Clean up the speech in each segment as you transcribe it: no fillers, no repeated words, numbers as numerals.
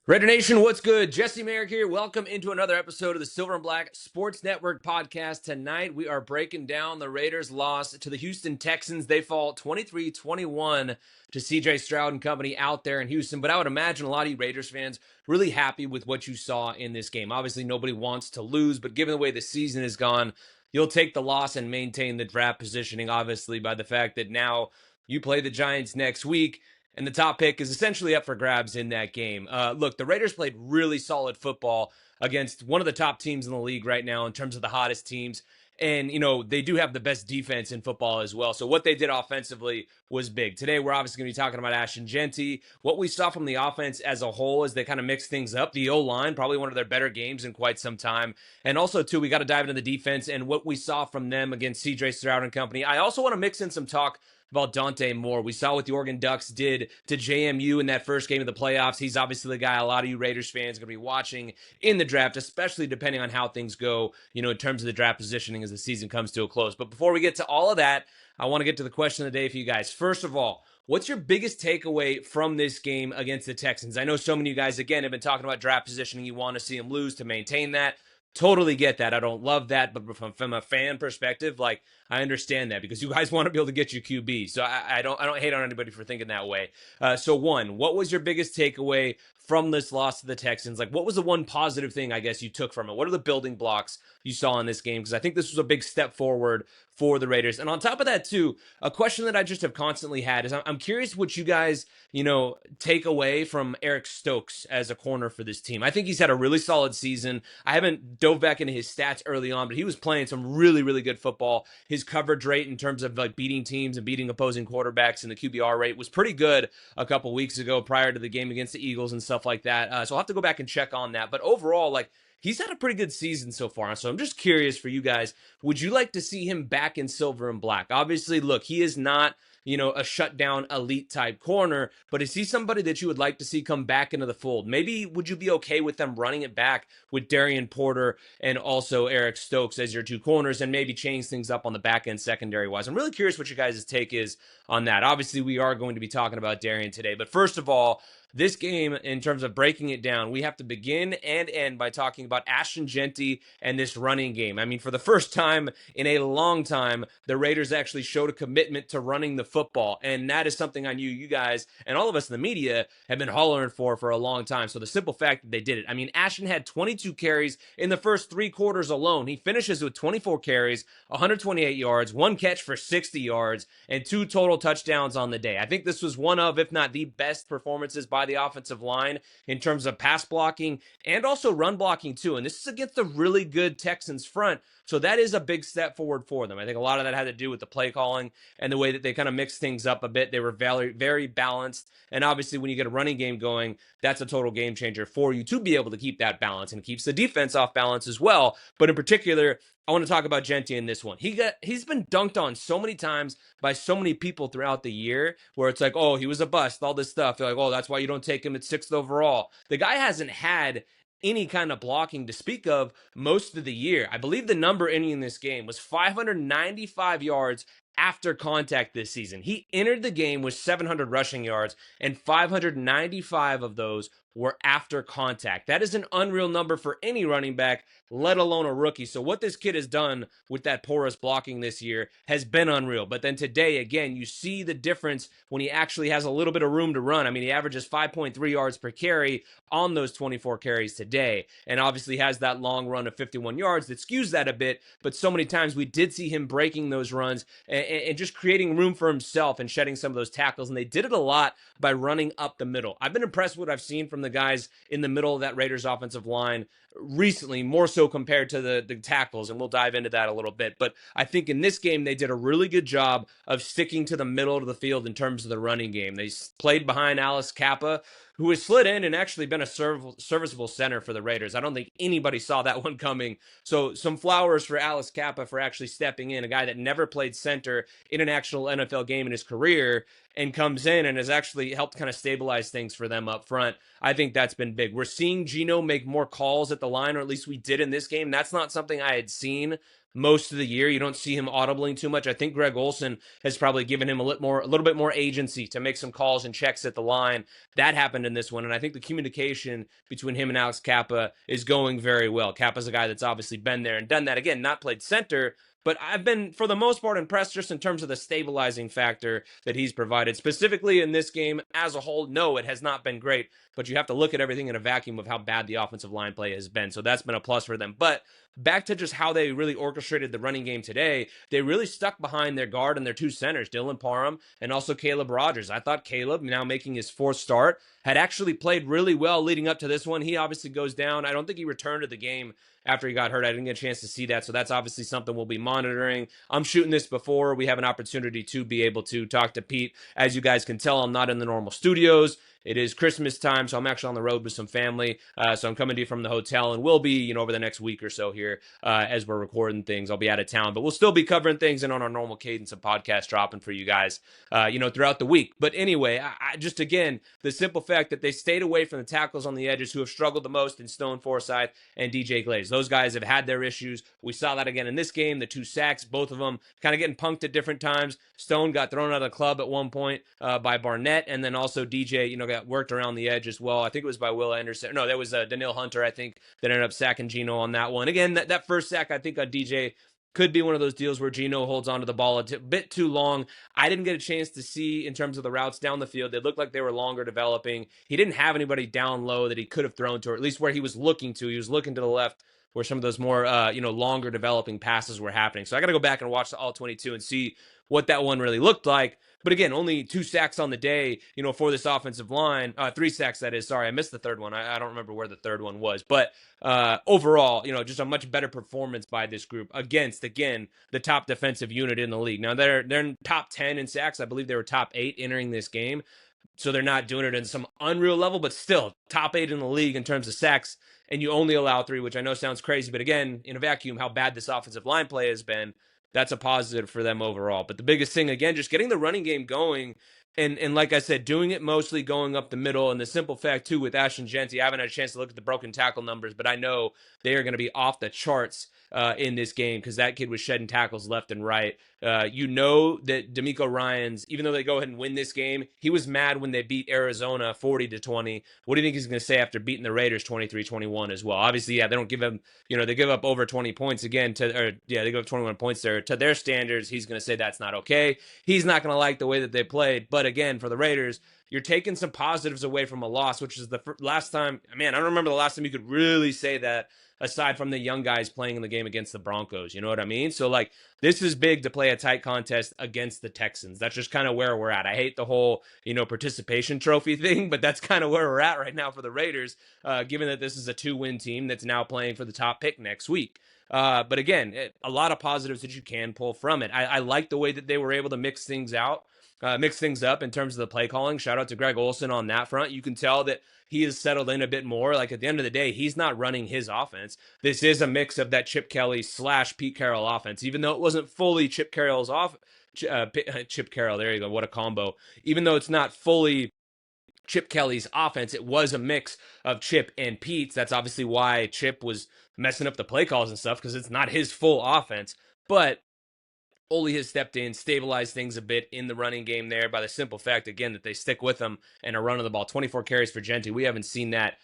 Raider Nation, what's good? Jesse Merrick here. Welcome into another episode of the Silver and Black Sports Network podcast. Tonight, we are breaking down the Raiders' loss to the Houston Texans. They fall 23-21 to CJ Stroud and company out there in Houston. But I would imagine a lot of you Raiders fans really happy with what you saw in this game. Obviously, nobody wants to lose, but given the way the season has gone, you'll take the loss and maintain the draft positioning, obviously, by the fact that now you play the Giants next week. And the top pick is essentially up for grabs in that game. Look, the Raiders played really solid football against one of the top teams in the league right now in terms of the hottest teams. And, they do have the best defense in football as well. So what they did offensively was big. Today, we're obviously going to be talking about Ashton Jeanty. What we saw from the offense as a whole is they kind of mixed things up. The O-line, probably one of their better games in quite some time. And also, too, we got to dive into the defense and what we saw from them against CJ Stroud and company. I also want to mix in some talk about Dante Moore. We saw what the Oregon Ducks did to JMU in that first game of the playoffs. He's obviously the guy a lot of you Raiders fans are going to be watching in the draft, especially depending on how things go, in terms of the draft positioning as the season comes to a close. But before we get to all of that, I want to get to the question of the day for you guys. First of all, what's your biggest takeaway from this game against the Texans? I know so many of you guys, again, have been talking about draft positioning. You want to see them lose to maintain that. Totally get that. I don't love that, but from a fan perspective, I understand that because you guys want to be able to get your QB. So I don't hate on anybody for thinking that way. So one, what was your biggest takeaway from this loss to the Texans? What was the one positive thing, I guess, you took from it? What are the building blocks you saw in this game? Because I think this was a big step forward for the Raiders. And on top of that, too, a question that I just have constantly had is I'm curious what you guys, take away from Eric Stokes as a corner for this team. I think he's had a really solid season. I haven't dove back into his stats early on, but he was playing some really, really good football. His coverage rate in terms of beating teams and beating opposing quarterbacks and the QBR rate was pretty good a couple weeks ago prior to the game against the Eagles and stuff like that. So I'll have to go back and check on that. But overall, he's had a pretty good season so far. So I'm just curious for you guys, would you like to see him back in silver and black? Obviously, look, he is not a shutdown elite type corner, but is he somebody that you would like to see come back into the fold? Maybe would you be okay with them running it back with Darian Porter and also Eric Stokes as your two corners and maybe change things up on the back end secondary wise? I'm really curious what you guys' take is on that. Obviously, we are going to be talking about Darian today, but first of all, this game, in terms of breaking it down, we have to begin and end by talking about Ashton Jeanty and this running game. I mean, for the first time in a long time, the Raiders actually showed a commitment to running the football, and that is something I knew you guys and all of us in the media have been hollering for a long time. So the simple fact that they did it. I mean, Ashton had 22 carries in the first three quarters alone. He finishes with 24 carries, 128 yards, one catch for 60 yards, and two total touchdowns on the day. I think this was one of, if not the best performances by the offensive line in terms of pass blocking and also run blocking too. And this is against a really good Texans front. So that is a big step forward for them. I think a lot of that had to do with the play calling and the way that they kind of mixed things up a bit. They were very, very balanced. And obviously when you get a running game going, that's a total game changer for you to be able to keep that balance, and keeps the defense off balance as well. But in particular, I want to talk about Genty in this one. He's been dunked on so many times by so many people throughout the year where it's like, oh, he was a bust, all this stuff. They're like, oh, that's why you don't take him at 6th overall. The guy hasn't had any kind of blocking to speak of most of the year. I believe the number in this game was 595 yards after contact this season. He entered the game with 700 rushing yards, and 595 of those were after contact. That is an unreal number for any running back, let alone a rookie. So what this kid has done with that porous blocking this year has been unreal. But then today, again, you see the difference when he actually has a little bit of room to run. I mean, he averages 5.3 yards per carry on those 24 carries today, and obviously has that long run of 51 yards that skews that a bit. But so many times we did see him breaking those runs and just creating room for himself and shedding some of those tackles. And they did it a lot by running up the middle. I've been impressed with what I've seen from the guys in the middle of that Raiders offensive line recently, more so compared to the tackles, and we'll dive into that a little bit. But I think in this game, they did a really good job of sticking to the middle of the field in terms of the running game. They played behind Alice Kappa, who has slid in and actually been a serviceable center for the Raiders. I don't think anybody saw that one coming. So some flowers for Alice Kappa for actually stepping in, a guy that never played center in an actual NFL game in his career, and comes in and has actually helped kind of stabilize things for them up front. I think that's been big. We're seeing Geno make more calls at the line, or at least we did in this game. That's not something I had seen most of the year. You don't see him audibling too much. I think Greg Olsen has probably given him a little bit more agency to make some calls and checks at the line. That happened in this one, and I think the communication between him and Alex Kappa is going very well. Kappa's a guy that's obviously been there and done that. Again, not played center, but I've been, for the most part, impressed just in terms of the stabilizing factor that he's provided. Specifically in this game as a whole, no, it has not been great, but you have to look at everything in a vacuum of how bad the offensive line play has been. So that's been a plus for them. But back to just how they really orchestrated the running game today, they really stuck behind their guard and their two centers, Dylan Parham and also Caleb Rogers. I thought Caleb, now making his fourth start, had actually played really well leading up to this one. He obviously goes down. I don't think he returned to the game after he got hurt. I didn't get a chance to see that, so that's obviously something we'll be monitoring. I'm shooting this before we have an opportunity to be able to talk to Pete. As you guys can tell, I'm not in the normal studios. It is Christmas time, so I'm actually on the road with some family. So I'm coming to you from the hotel, and we'll be, over the next week or so here as we're recording things. I'll be out of town, but we'll still be covering things and on our normal cadence of podcast dropping for you guys, throughout the week. But anyway, I just, again, the simple fact that they stayed away from the tackles on the edges who have struggled the most in Stone Forsythe and DJ Glaze. Those guys have had their issues. We saw that again in this game. The two sacks, both of them kind of getting punked at different times. Stone got thrown out of the club at one point by Barnett, and then also DJ, got worked around the edge as well. I think it was by Will Anderson. No, that was Daniil Hunter, I think, that ended up sacking Geno on that one. Again, that first sack, I think, on DJ could be one of those deals where Geno holds onto the ball a bit too long. I didn't get a chance to see in terms of the routes down the field. They looked like they were longer developing. He didn't have anybody down low that he could have thrown to, or at least where he was looking to. He was looking to the left where some of those more, longer developing passes were happening. So I got to go back and watch the all 22 and see what that one really looked like. But again, only 2 sacks on the day, for this offensive line. 3 sacks, that is. Sorry, I missed the third one. I don't remember where the third one was. But overall, just a much better performance by this group against, again, the top defensive unit in the league. Now, they're in top 10 in sacks. I believe they were top 8 entering this game. So they're not doing it in some unreal level, but still top 8 in the league in terms of sacks. And you only allow 3, which I know sounds crazy. But again, in a vacuum, how bad this offensive line play has been, that's a positive for them overall. But the biggest thing, again, just getting the running game going. And like I said, doing it mostly going up the middle. And the simple fact, too, with Ashton Jeanty, I haven't had a chance to look at the broken tackle numbers, but I know they are going to be off the charts in this game because that kid was shedding tackles left and right. That D'Amico Ryans, even though they go ahead and win this game, he was mad when they beat Arizona 40-20. What do you think he's going to say after beating the Raiders 23-21 as well? Obviously, they don't give him, they give up over 20 points again they give up 21 points there to their standards. He's going to say that's not okay. He's not going to like the way that they played. But again, for the Raiders, you're taking some positives away from a loss, which is the last time, man, I don't remember the last time you could really say that aside from the young guys playing in the game against the Broncos. You know what I mean? So, this is big to play a tight contest against the Texans. That's just kind of where we're at. I hate the whole, participation trophy thing, but that's kind of where we're at right now for the Raiders, given that this is a 2-win team that's now playing for the top pick next week. But again, a lot of positives that you can pull from it. I like the way that they were able to mix things up in terms of the play calling. Shout out to Greg Olsen on that front. You can tell that he has settled in a bit more. At the end of the day, he's not running his offense. This is a mix of that Chip Kelly / Pete Carroll offense, even though it wasn't fully Chip Carroll's Chip Carroll, there you go, what a combo. Even though it's not fully Chip Kelly's offense, it was a mix of Chip and Pete's. That's obviously why Chip was messing up the play calls and stuff, because it's not his full offense. But Ole has stepped in, stabilized things a bit in the running game there by the simple fact, again, that they stick with him and are running the ball. 24 carries for Genty. We haven't seen that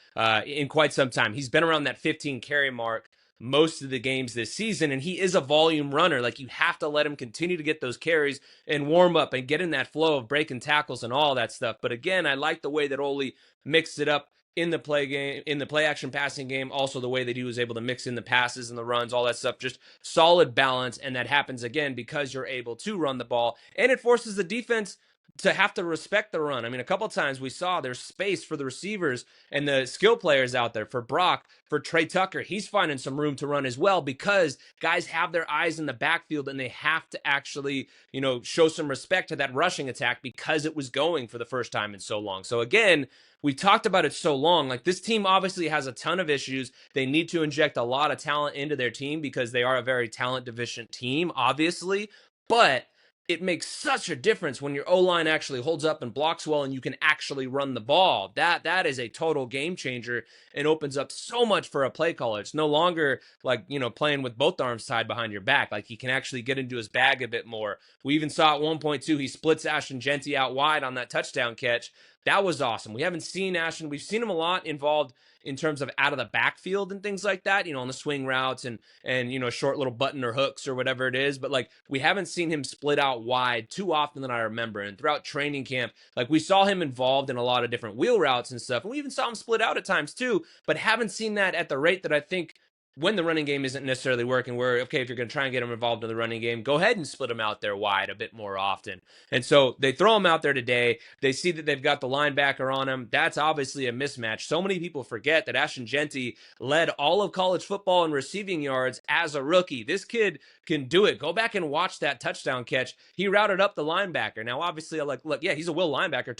in quite some time. He's been around that 15 carry mark most of the games this season, and he is a volume runner. You have to let him continue to get those carries and warm up and get in that flow of breaking tackles and all that stuff. But again, I like the way that Ole mixed it up in the play game, in the play action passing game, also the way that he was able to mix in the passes and the runs, all that stuff, just solid balance. And that happens again because you're able to run the ball, and it forces the defense to have to respect the run. I mean, a couple of times we saw there's space for the receivers and the skill players out there. For Brock, for Trey Tucker, he's finding some room to run as well because guys have their eyes in the backfield and they have to actually, show some respect to that rushing attack because it was going for the first time in so long. So again, we talked about it so long. This team obviously has a ton of issues. They need to inject a lot of talent into their team because they are a very talent deficient team, obviously. But it makes such a difference when your O-line actually holds up and blocks well and you can actually run the ball. That is a total game changer and opens up so much for a play caller. It's no longer like, playing with both arms tied behind your back. Like he can actually get into his bag a bit more. We even saw at 1.2, he splits Ashton Jeanty out wide on that touchdown catch. That was awesome. We haven't seen Ashton. We've seen him a lot involved in terms of out of the backfield and things like that, on the swing routes and short little button or hooks or whatever it is. But like we haven't seen him split out wide too often than I remember. And throughout training camp, like we saw him involved in a lot of different wheel routes and stuff. And we even saw him split out at times too, but haven't seen that at the rate that I think when the running game isn't necessarily working, where, okay, if you're going to try and get him involved in the running game, go ahead and split him out there wide a bit more often. And so they throw him out there today. They see that they've got the linebacker on him. That's obviously a mismatch. So many people forget that Ashton Genty led all of college football in receiving yards as a rookie. This kid can do it. Go back and watch that touchdown catch. He routed up the linebacker. Now, obviously, look, yeah, he's a will linebacker,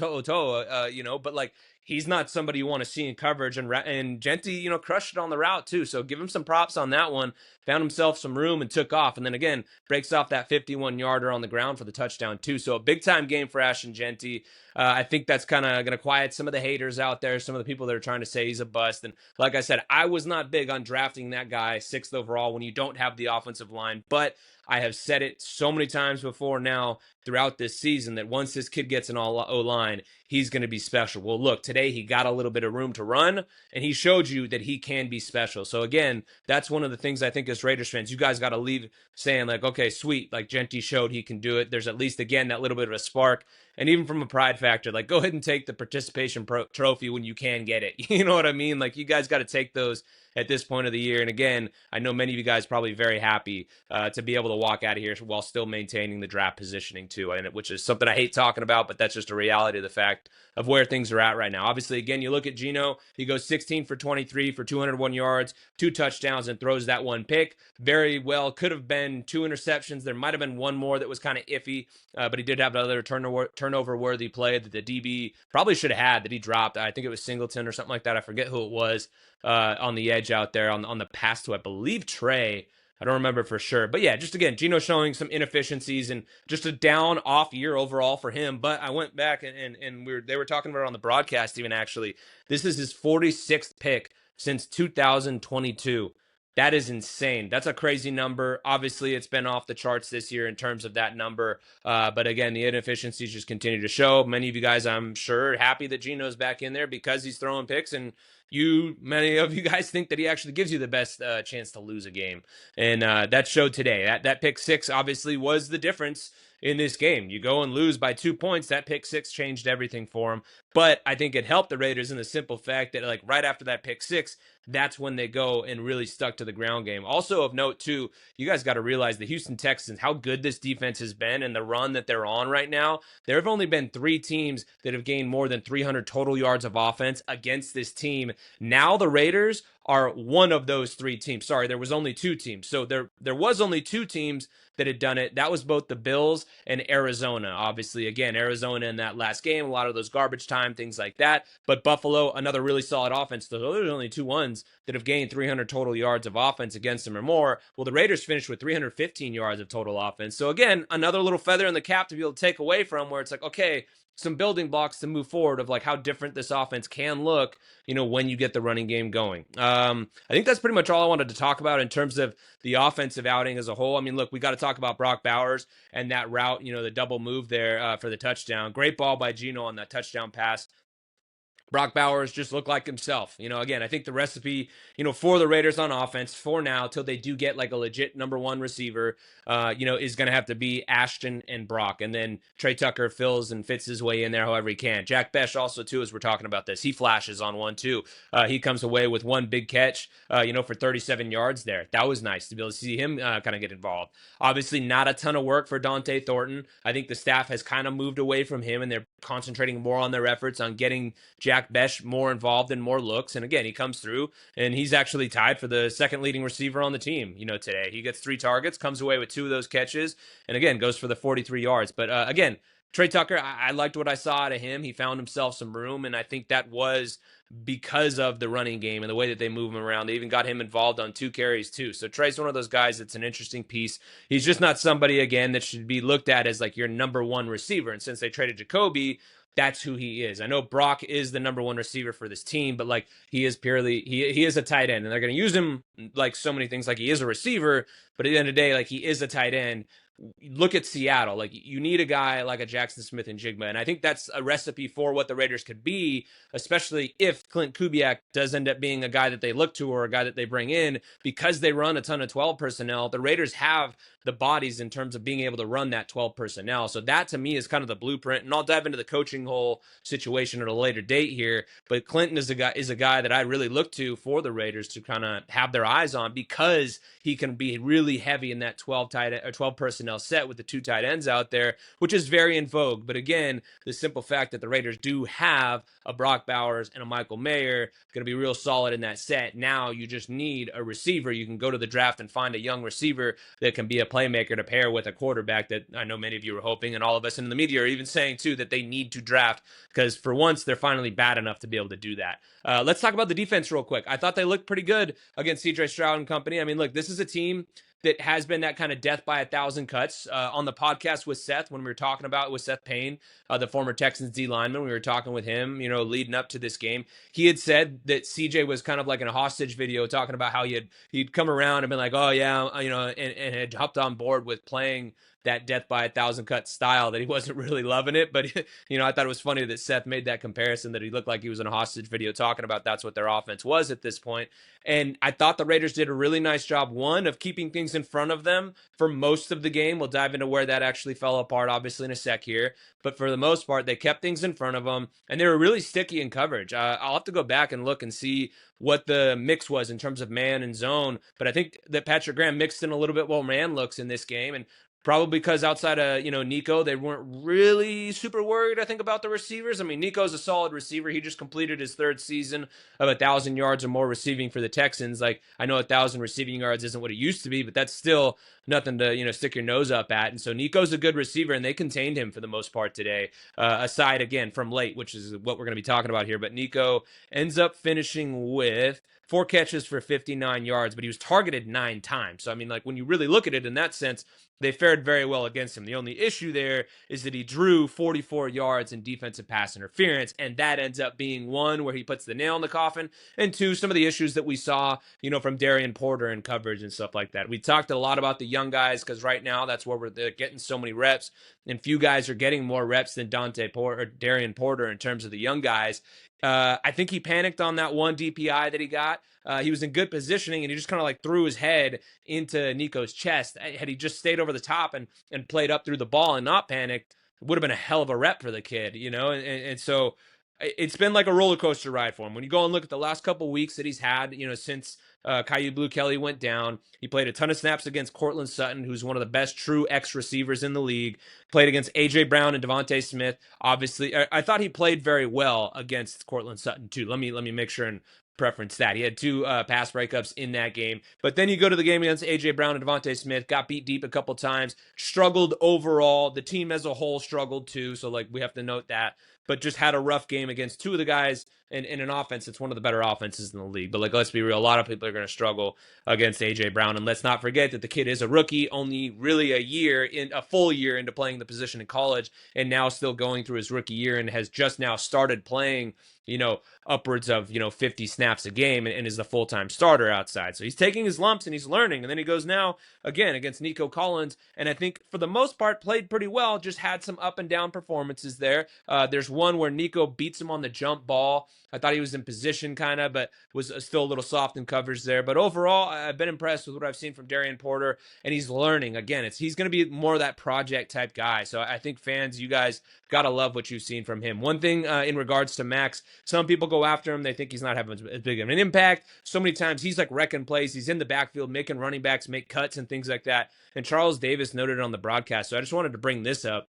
but like, he's not somebody you want to see in coverage, and Genty, crushed it on the route too. So give him some props on that one. Found himself some room and took off. And then again, breaks off that 51-yarder on the ground for the touchdown too. So a big time game for Ashton Genty. I think that's kind of going to quiet some of the haters out there, some of the people that are trying to say he's a bust. And like I said, I was not big on drafting that guy 6th overall when you don't have the offensive line, but I have said it so many times before now throughout this season that once this kid gets an O-line, he's going to be special. Well, look, today he got a little bit of room to run, and he showed you that he can be special. So again, that's one of the things I think as Raiders fans, you guys got to leave saying like, okay, sweet, like Genty showed he can do it. There's at least, again, that little bit of a spark. And even from a pride factor, like go ahead and take the participation trophy when you can get it. You know what I mean? Like you guys got to take those at this point of the year. And again, I know many of you guys probably very happy to be able to walk out of here while still maintaining the draft positioning too, which is something I hate talking about, but that's just a reality of the fact of where things are at right now. Obviously, again, you look at Geno, he goes 16 for 23 for 201 yards, 2 touchdowns, and throws that 1 pick. Very well, could have been 2 interceptions. There might have been one more that was kind of iffy, but he did have another turnover-worthy play that the DB probably should have had that he dropped. I think it was Singleton or something like that. I forget who it was on the edge out there on the pass to, I believe, Trey. I don't remember for sure. But yeah, just again, Geno showing some inefficiencies and just a down off year overall for him. But I went back and they were talking about it on the broadcast even actually. This is his 46th pick since 2022. That is insane. That's a crazy number. Obviously, it's been off the charts this year in terms of that number. But again, the inefficiencies just continue to show. Many of you guys, I'm sure, are happy that Geno's back in there because he's throwing picks, and many of you guys think that he actually gives you the best chance to lose a game. And that showed today. That pick 6 obviously was the difference in this game. You go and lose by 2 points. That pick 6 changed everything for him. But I think it helped the Raiders in the simple fact that like right after that pick 6, that's when they go and really stuck to the ground game. Also of note too, you guys got to realize the Houston Texans, how good this defense has been and the run that they're on right now. There have only been 3 teams that have gained more than 300 total yards of offense against this team. Now the Raiders are one of those 3 teams. Sorry, there was only 2 teams. So there was only 2 teams that had done it. That was both the Bills and Arizona. Obviously, again, Arizona in that last game, a lot of those garbage time, things like that. But Buffalo, another really solid offense. So there's only 2 ones that have gained 300 total yards of offense against them or more. Well, the Raiders finished with 315 yards of total offense. So again, another little feather in the cap to be able to take away from, where it's like, okay, some building blocks to move forward of like how different this offense can look, when you get the running game going. I think that's pretty much all I wanted to talk about in terms of the offensive outing as a whole. I mean, look, we got to talk about Brock Bowers and that route, the double move there for the touchdown. Great ball by Geno on that touchdown pass. Brock Bowers just looked like himself. Again, I think the recipe, for the Raiders on offense for now, till they do get like a legit number 1 receiver, is going to have to be Ashton and Brock. And then Trey Tucker fills and fits his way in there however he can. Jack Besh also, too, as we're talking about this, he flashes on one, too. He comes away with 1 big catch, for 37 yards there. That was nice to be able to see him kind of get involved. Obviously, not a ton of work for Dante Thornton. I think the staff has kind of moved away from him, and they're concentrating more on their efforts on getting Jack Besh more involved in more looks. And again, he comes through and he's actually tied for the second leading receiver on the team, today. He gets 3 targets, comes away with 2 of those catches, and again, goes for the 43 yards. But again, Trey Tucker, I liked what I saw out of him. He found himself some room, and I think that was because of the running game and the way that they move him around. They even got him involved on 2 carries too. So Trey's one of those guys that's an interesting piece. He's just not somebody, again, that should be looked at as like your number one receiver. And since they traded Jacoby, that's who he is. I know Brock is the number one receiver for this team, but like he is purely, he is a tight end, and they're going to use him like so many things. Like he is a receiver, but at the end of the day, like he is a tight end. Look at Seattle. Like you need a guy like a Jackson Smith and Jigma. And I think that's a recipe for what the Raiders could be, especially if Clint Kubiak does end up being a guy that they look to or a guy that they bring in, because they run a ton of 12 personnel. The Raiders have the bodies in terms of being able to run that 12 personnel. So that to me is kind of the blueprint. And I'll dive into the coaching whole situation at a later date here. But Clinton is a guy that I really look to for the Raiders to kind of have their eyes on, because he can be really heavy in that 12 personnel set with the 2 tight ends out there, which is very in vogue. But again, the simple fact that the Raiders do have a Brock Bowers and a Michael Mayer going to be real solid in that set. Now you just need a receiver. You can go to the draft and find a young receiver that can be a playmaker to pair with a quarterback that I know many of you were hoping, and all of us in the media are even saying too that they need to draft, because for once they're finally bad enough to be able to do that. Let's talk about the defense real quick. I thought they looked pretty good against CJ Stroud and company. I mean, look, this is a team that has been that kind of death by 1,000 cuts. On the podcast with Seth, when we were talking about with Seth Payne, the former Texans D lineman, we were talking with him, leading up to this game. He had said that CJ was kind of like in a hostage video, talking about how he'd come around and been like, oh yeah, and had hopped on board with playing that death by 1,000 cut style, that he wasn't really loving it. But, I thought it was funny that Seth made that comparison, that he looked like he was in a hostage video talking about that's what their offense was at this point. And I thought the Raiders did a really nice job, one, of keeping things in front of them for most of the game. We'll dive into where that actually fell apart, obviously, in a sec here. But for the most part, they kept things in front of them, and they were really sticky in coverage. I'll have to go back and look and see what the mix was in terms of man and zone. But I think that Patrick Graham mixed in a little bit more man looks in this game, and probably because outside of, Nico, they weren't really super worried, I think, about the receivers. I mean, Nico's a solid receiver. He just completed his 3rd season of 1,000 yards or more receiving for the Texans. Like, I know 1,000 receiving yards isn't what it used to be, but that's still nothing to, stick your nose up at. And so Nico's a good receiver, and they contained him for the most part today, aside, again, from late, which is what we're going to be talking about here. But Nico ends up finishing with 4 catches for 59 yards, but he was targeted 9 times. So, I mean, like, when you really look at it in that sense, they fared very well against him. The only issue there is that he drew 44 yards in defensive pass interference, and that ends up being, 1, where he puts the nail in the coffin, and 2, some of the issues that we saw, from Darian Porter in coverage and stuff like that. We talked a lot about the young guys, because right now that's where they're getting so many reps, and few guys are getting more reps than Darian Porter in terms of the young guys. I think he panicked on that one DPI that he got. He was in good positioning, and he just kind of like threw his head into Nico's chest. Had he just stayed over the top and played up through the ball and not panicked, it would have been a hell of a rep for the kid, and so it's been like a roller coaster ride for him. When you go and look at the last couple of weeks that he's had, since Caillou Blue Kelly went down, he played a ton of snaps against Cortland Sutton, who's one of the best true X receivers in the league. Played against A.J. Brown and Devontae Smith. Obviously, I thought he played very well against Cortland Sutton too. Let me make sure and preference that. He had 2 pass breakups in that game. But then you go to the game against A.J. Brown and Devontae Smith, got beat deep a couple times, struggled overall. The team as a whole struggled too, so like we have to note that. But just had a rough game against 2 of the guys in an offense that's one of the better offenses in the league. But like, let's be real, a lot of people are going to struggle against A.J. Brown. And let's not forget that the kid is a rookie, only really a full year into playing the position in college, and now still going through his rookie year, and has just now started playing, upwards of, 50 snaps a game, and is the full-time starter outside. So he's taking his lumps and he's learning. And then he goes now, again, against Nico Collins, and I think for the most part played pretty well, just had some up and down performances there. There's one where Nico beats him on the jump ball. I thought he was in position kind of, but was still a little soft in coverage there. But overall, I've been impressed with what I've seen from Darian Porter, and he's learning. Again, he's going to be more of that project type guy. So I think fans, you guys got to love what you've seen from him. One thing in regards to Maxx, some people go after him. They think he's not having as big of an impact. So many times he's like wrecking plays. He's in the backfield, making running backs make cuts and things like that. And Charles Davis noted it on the broadcast. So I just wanted to bring this up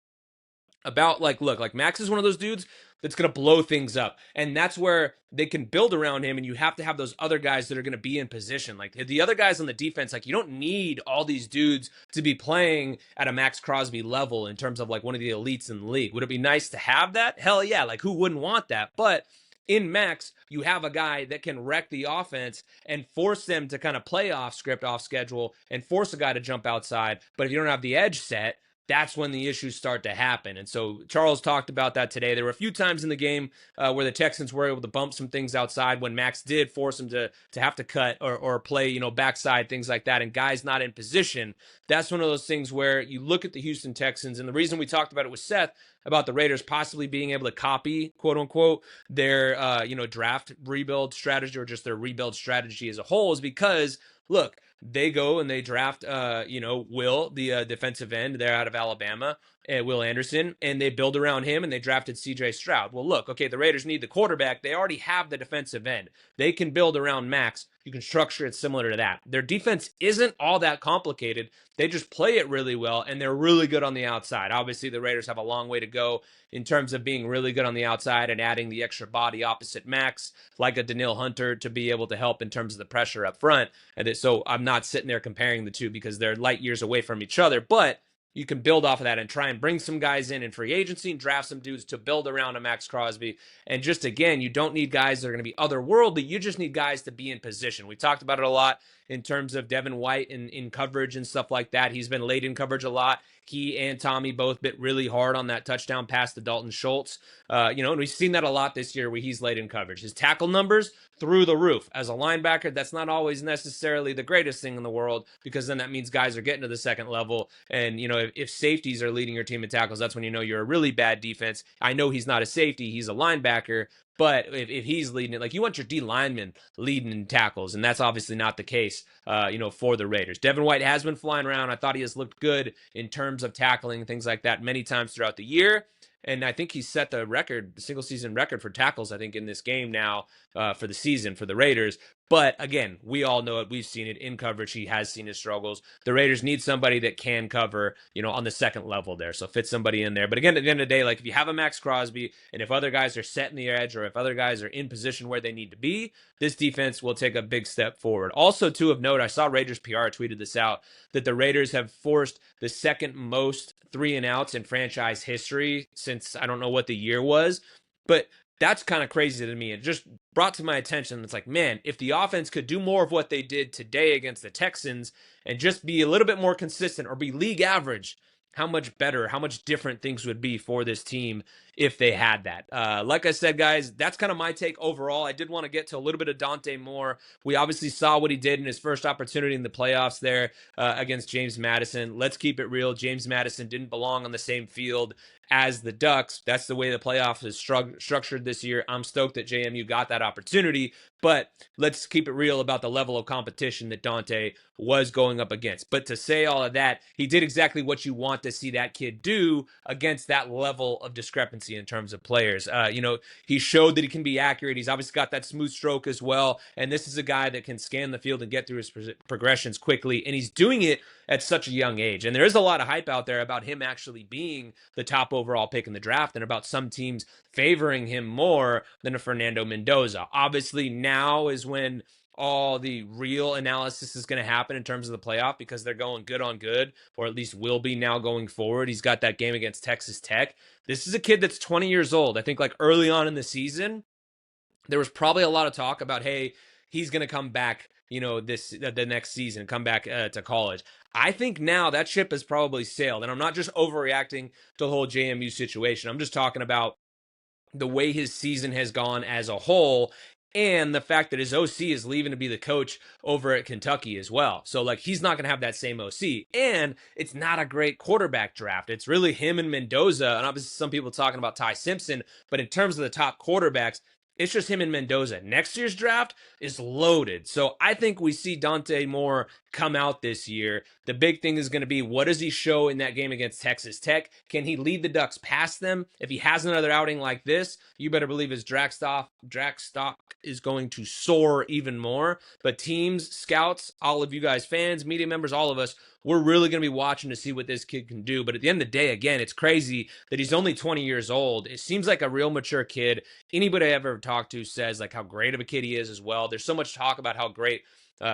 about look, Maxx is one of those dudes that's going to blow things up. And that's where they can build around him, and you have to have those other guys that are going to be in position. Like the other guys on the defense, like you don't need all these dudes to be playing at a Maxx Crosby level in terms of like one of the elites in the league. Would it be nice to have that? Hell yeah. Like who wouldn't want that? But in Maxx, you have a guy that can wreck the offense and force them to kind of play off script, off schedule, and force a guy to jump outside. But if you don't have the edge set, that's when the issues start to happen. And so Charles talked about that today. There were a few times in the game where the Texans were able to bump some things outside when Maxx did force him to have to cut or play, backside, things like that, and guys not in position. That's one of those things where you look at the Houston Texans, and the reason we talked about it with Seth about the Raiders possibly being able to copy, quote unquote, their draft rebuild strategy or just their rebuild strategy as a whole is because, look, they go and they draft, Will, the defensive end. They're out of Alabama, Will Anderson, and they build around him, and they drafted C.J. Stroud. Well, look, okay, the Raiders need the quarterback. They already have the defensive end. They can build around Maxx. You can structure it similar to that. Their defense isn't all that complicated. They just play it really well, and they're really good on the outside. Obviously, the Raiders have a long way to go in terms of being really good on the outside and adding the extra body opposite Maxx, like a Danielle Hunter, to be able to help in terms of the pressure up front. And so I'm not sitting there comparing the two because they're light years away from each other, but you can build off of that and try and bring some guys in free agency and draft some dudes to build around a Maxx Crosby. And just, again, you don't need guys that are going to be otherworldly. You just need guys to be in position. We talked about it a lot in terms of Devin White in coverage and stuff like that. He's been late in coverage a lot. He and Tommy both bit really hard on that touchdown pass to Dalton Schultz. And we've seen that a lot this year where he's late in coverage. His tackle numbers, through the roof. As a linebacker, that's not always necessarily the greatest thing in the world because then that means guys are getting to the second level. And, if safeties are leading your team in tackles, that's when you know you're a really bad defense. I know he's not a safety. He's a linebacker. But if he's leading it, like you want your D lineman leading in tackles, and that's obviously not the case, for the Raiders. Devin White has been flying around. I thought he has looked good in terms of tackling and things like that many times throughout the year. And I think he set the record, the single season record for tackles, I think, in this game now for the season for the Raiders. But again, we all know it. We've seen it in coverage. He has seen his struggles. The Raiders need somebody that can cover, on the second level there. So fit somebody in there. But again, at the end of the day, like if you have a Maxx Crosby and if other guys are setting the edge or if other guys are in position where they need to be, this defense will take a big step forward. Also, too, of note, I saw Raiders PR tweeted this out, that the Raiders have forced the second most 3-and-outs in franchise history since I don't know what the year was. But that's kind of crazy to me. It just brought to my attention. It's like, man, if the offense could do more of what they did today against the Texans and just be a little bit more consistent or be league average, how much better, how much different things would be for this team if they had that. Like I said, guys, that's kind of my take overall. I did want to get to a little bit of Dante Moore. We obviously saw what he did in his first opportunity in the playoffs there against James Madison. Let's keep it real. James Madison didn't belong on the same field as the Ducks. That's the way the playoff is structured this year. I'm stoked that JMU got that opportunity, but let's keep it real about the level of competition that Dante was going up against. But to say all of that, he did exactly what you want to see that kid do against that level of discrepancy in terms of players. He showed that he can be accurate. He's obviously got that smooth stroke as well, and this is a guy that can scan the field and get through his progressions quickly, and he's doing it at such a young age. And there is a lot of hype out there about him actually being the top overall pick in the draft and about some teams favoring him more than a Fernando Mendoza. Obviously, now is when all the real analysis is going to happen in terms of the playoff because they're going good on good, or at least will be now going forward. He's got that game against Texas Tech. This is a kid that's 20 years old. I think like early on in the season, there was probably a lot of talk about, hey, he's going to come back, the next season, come back to college. I think now that ship has probably sailed, and I'm not just overreacting to the whole JMU situation. I'm just talking about the way his season has gone as a whole and the fact that his OC is leaving to be the coach over at Kentucky as well. So, he's not going to have that same OC. And it's not a great quarterback draft. It's really him and Mendoza. And obviously some people talking about Ty Simpson. But in terms of the top quarterbacks, it's just him and Mendoza. Next year's draft is loaded. So I think we see Dante Moore come out this year. The big thing is going to be, what does he show in that game against Texas Tech? Can he lead the Ducks past them? If he has another outing like this, you better believe his draft stock is going to soar even more. But teams, scouts, all of you guys, fans, media members, all of us, we're really going to be watching to see what this kid can do. But at the end of the day, again, it's crazy that he's only 20 years old. It seems like a real mature kid. Anybody I ever talked to says how great of a kid he is as well. There's so much talk about how great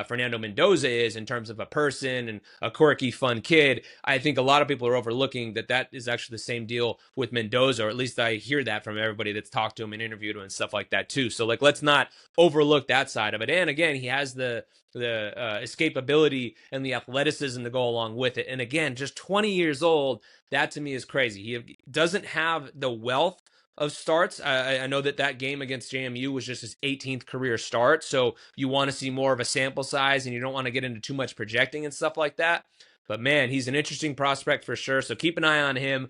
Fernando Mendoza is in terms of a person and a quirky, fun kid. I think a lot of people are overlooking that is actually the same deal with Mendoza, or at least I hear that from everybody that's talked to him and interviewed him and stuff like that too. So like, let's not overlook that side of it. And again, he has the escapability and the athleticism to go along with it. And again, just 20 years old, that to me is crazy. He doesn't have the wealth of starts. I know that game against JMU was just his 18th career start, so you want to see more of a sample size, and you don't want to get into too much projecting and stuff like that. But man, he's an interesting prospect for sure. So keep an eye on him.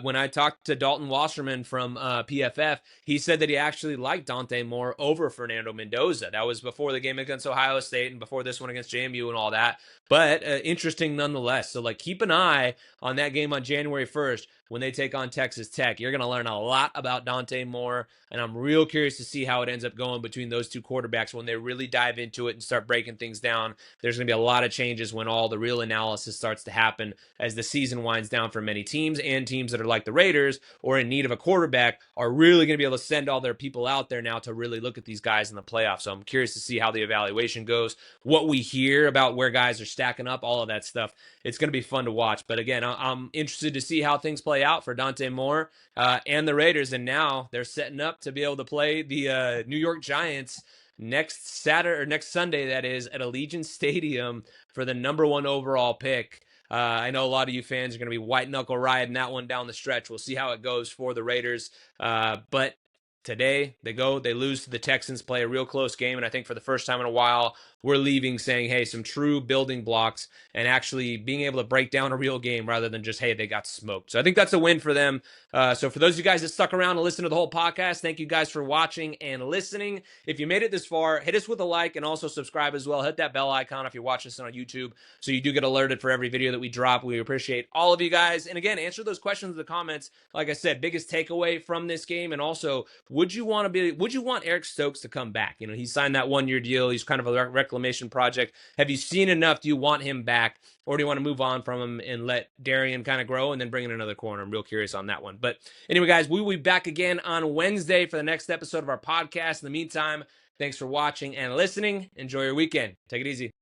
When I talked to Dalton Wasserman from PFF, he said that he actually liked Dante Moore over Fernando Mendoza. That was before the game against Ohio State and before this one against JMU and all that. But interesting nonetheless. So like, keep an eye on that game on January 1st when they take on Texas Tech. You're going to learn a lot about Dante Moore, and I'm real curious to see how it ends up going between those two quarterbacks when they really dive into it and start breaking things down. There's going to be a lot of changes when all the real analysis starts to happen as the season winds down for many teams, and teams that are like the Raiders or in need of a quarterback are really going to be able to send all their people out there now to really look at these guys in the playoffs. So I'm curious to see how the evaluation goes, what we hear about where guys are stacking up, all of that stuff. It's going to be fun to watch. But again, I'm interested to see how things play out for Dante Moore and the Raiders. And now they're setting up to be able to play the New York Giants next Sunday, that is, at Allegiant Stadium for the #1 overall pick. I know a lot of you fans are going to be white knuckle riding that one down the stretch. We'll see how it goes for the Raiders. But today they lose to the Texans, play a real close game. And I think for the first time in a while, we're leaving saying, hey, some true building blocks and actually being able to break down a real game rather than just, hey, they got smoked. So I think that's a win for them. So for those of you guys that stuck around and listened to the whole podcast, thank you guys for watching and listening. If you made it this far, hit us with a like and also subscribe as well. Hit that bell icon if you're watching this on YouTube so you do get alerted for every video that we drop. We appreciate all of you guys. And again, answer those questions in the comments. Like I said, biggest takeaway from this game, and also, would you want Eric Stokes to come back? You know, he signed that 1-year deal. He's kind of a reclamation project. Have you seen enough? Do you want him back, or do you want to move on from him and let Darian kind of grow and then bring in another corner? I'm real curious on that one. But anyway, guys, we will be back again on Wednesday for the next episode of our podcast. In the meantime, thanks for watching and listening. Enjoy your weekend. Take it easy.